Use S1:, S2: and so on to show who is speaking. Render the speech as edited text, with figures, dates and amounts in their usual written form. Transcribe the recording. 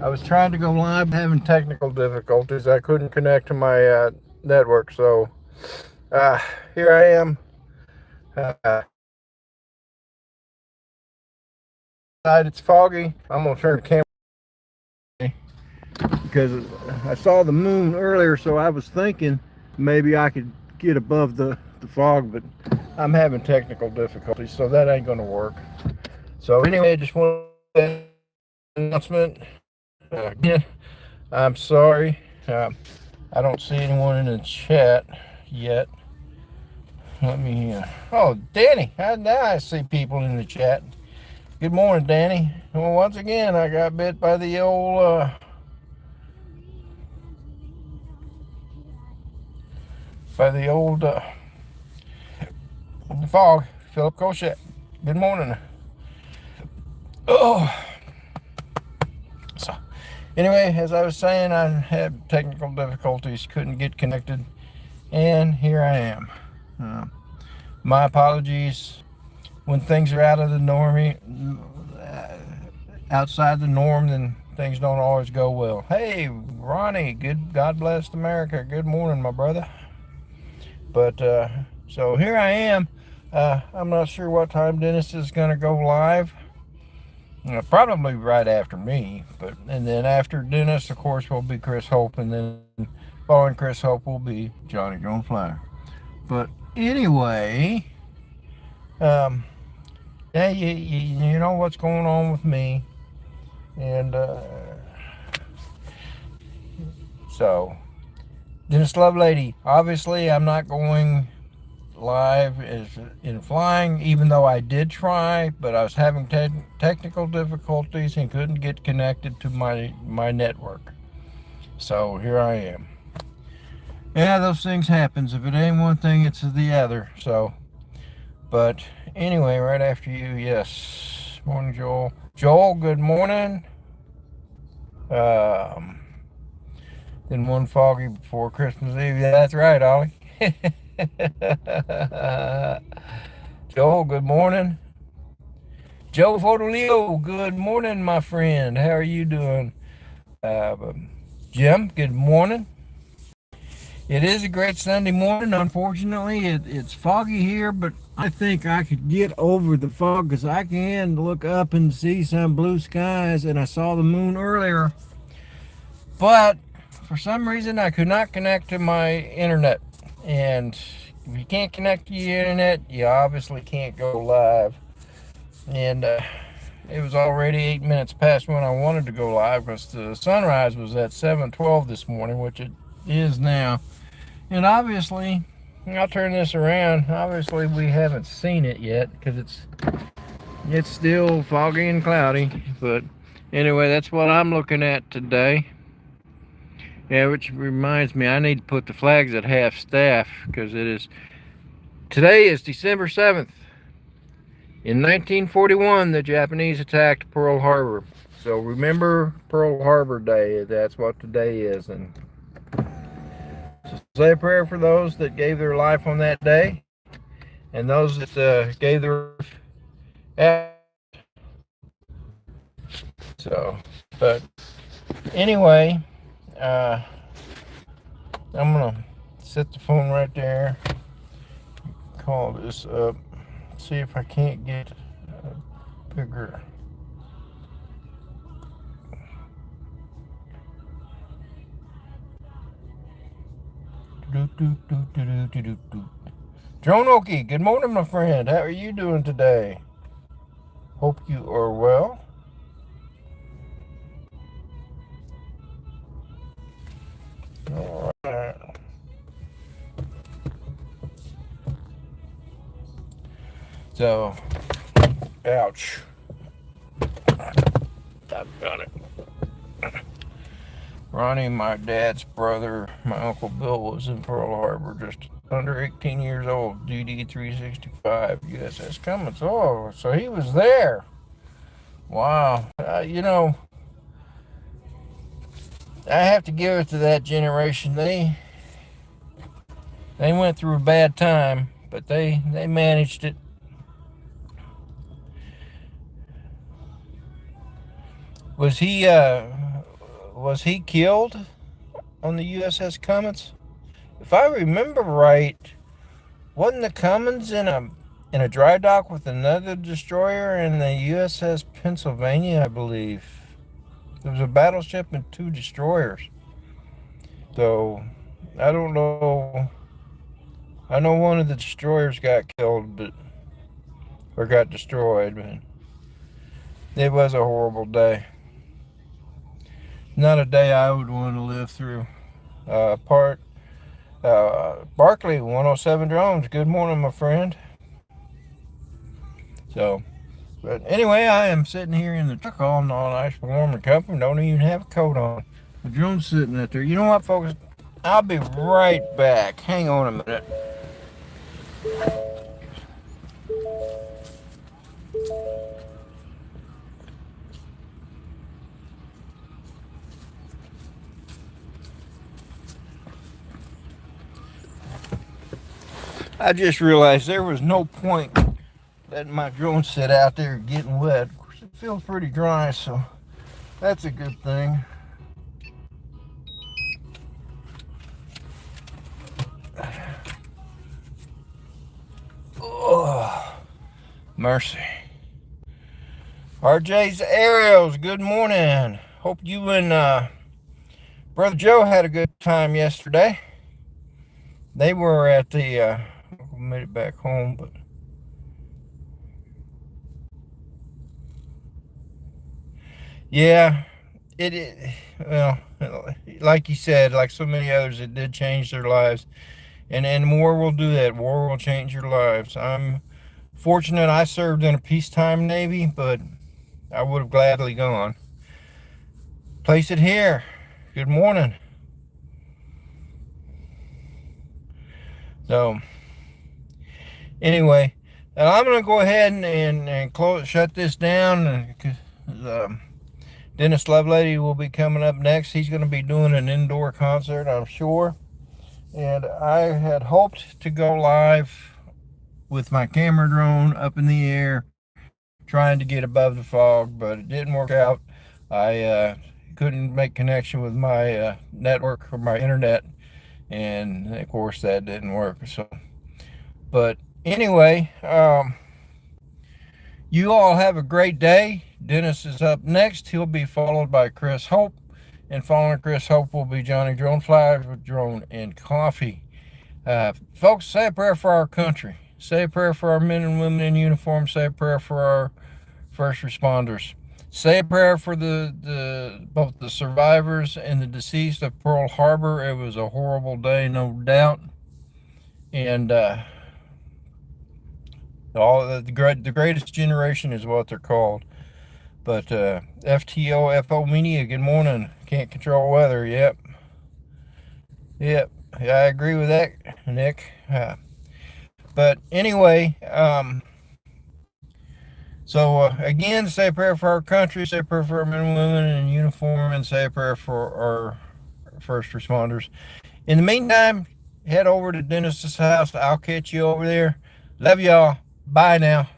S1: I was trying to go live, having technical difficulties. I couldn't connect to my network, so here I am. Uh, it's foggy. I'm gonna turn the camera because I saw the moon earlier, so I was thinking maybe I could get above the fog, but I'm having technical difficulties, so that ain't gonna work. So anyway, I just want to announcement. Again, I'm sorry. I don't see anyone in the chat yet. Let me. Oh, Danny. Now I see people in the chat. Good morning, Danny. Well, once again, I got bit by the old fog. Philip Cochet. Good morning. Oh. So, anyway, as I was saying, I had technical difficulties, couldn't get connected, and here I am. My apologies. When things are out of the norm, outside the norm, then things don't always go well. Hey, Ronnie, God bless America. Good morning, my brother. But so here I am. I'm not sure what time Dennis is going to go live. Probably right after me, and then after Dennis, of course, will be Chris Hope, and then following Chris Hope will be Johnny Drone Flyer. But anyway, yeah, you know what's going on with me, and so Dennis Lovelady. Obviously, I'm not going live in flying, even though I did try, but I was having technical difficulties and couldn't get connected to my network. So here I am. Yeah, those things happens. If it ain't one thing, it's the other. So, but anyway, right after you, yes. Morning, Joel. Joel, good morning. Then one foggy before Christmas Eve. Yeah, that's right, Ollie. Joel, good morning. Joe Fotolio, good morning, my friend. How are you doing? Jim, good morning. It is a great Sunday morning. Unfortunately, it's foggy here, but I think I could get over the fog because I can look up and see some blue skies, and I saw the moon earlier. But for some reason, I could not connect to my internet. And if you can't connect to your internet, you obviously can't go live. And it was already 8 minutes past when I wanted to go live because the sunrise was at 7:12 this morning, which it is now. And obviously, I'll turn this around. Obviously, we haven't seen it yet because it's still foggy and cloudy. But anyway, that's what I'm looking at today. Yeah, which reminds me, I need to put the flags at half staff because today is December 7th. In 1941, the Japanese attacked Pearl Harbor. So remember Pearl Harbor Day. That's what today is. And so say a prayer for those that gave their life on that day, and those that gave their life. So, but anyway, I'm gonna set the phone right there. Call this up. See if I can't get bigger. Drone Okie, good morning, my friend. How are you doing today? Hope you are well. All right. So, ouch. I've got it. Ronnie, my dad's brother, my Uncle Bill, was in Pearl Harbor, just under 18 years old, DD 365, USS Cummins. Oh, so he was there. Wow. You know, I have to give it to that generation. They went through a bad time, but they managed it. Was he was he killed on the USS Cummins? If I remember right, wasn't the Cummins in a dry dock with another destroyer in the USS Pennsylvania, I believe? There was a battleship and two destroyers. So I don't know. I know one of the destroyers got killed, or got destroyed, but it was a horrible day. Not a day I would want to live through. Barkley, 107 Drones. Good morning, my friend. So, but anyway, I am sitting here in the truck all nice, warm and comfy. Don't even have a coat on. The drone's sitting out there. You know what, folks? I'll be right back. Hang on a minute. I just realized there was no point letting my drone sit out there getting wet. Of course, it feels pretty dry, so that's a good thing. Oh, mercy. RJ's Aerials, good morning. Hope you and Brother Joe had a good time yesterday. They were at the, made it back home, but yeah, well, like you said, like so many others, it did change their lives. And war will do that. War will change your lives. I'm fortunate I served in a peacetime Navy, but I would have gladly gone. Place it here. Good morning. So, anyway, I'm going to go ahead and shut this down. Dennis Lovelady will be coming up next. He's going to be doing an indoor concert, I'm sure. And I had hoped to go live with my camera drone up in the air, trying to get above the fog, but it didn't work out. I couldn't make connection with my network or my internet, and of course that didn't work. So, but anyway, you all have a great day. Dennis is up next. He'll be followed by Chris Hope. And following Chris Hope will be Johnny Dronefly with Drone and Coffee. Folks, say a prayer for our country. Say a prayer for our men and women in uniform. Say a prayer for our first responders. Say a prayer for both the survivors and the deceased of Pearl Harbor. It was a horrible day, no doubt. And the greatest generation is what they're called. But FTO Media, good morning. Can't control weather. Yep. Yeah, I agree with that, Nick. But anyway, so again, say a prayer for our country, say a prayer for our men and women in uniform, and say a prayer for our first responders. In the meantime, head over to Dennis's house. I'll catch you over there. Love y'all. Bye now.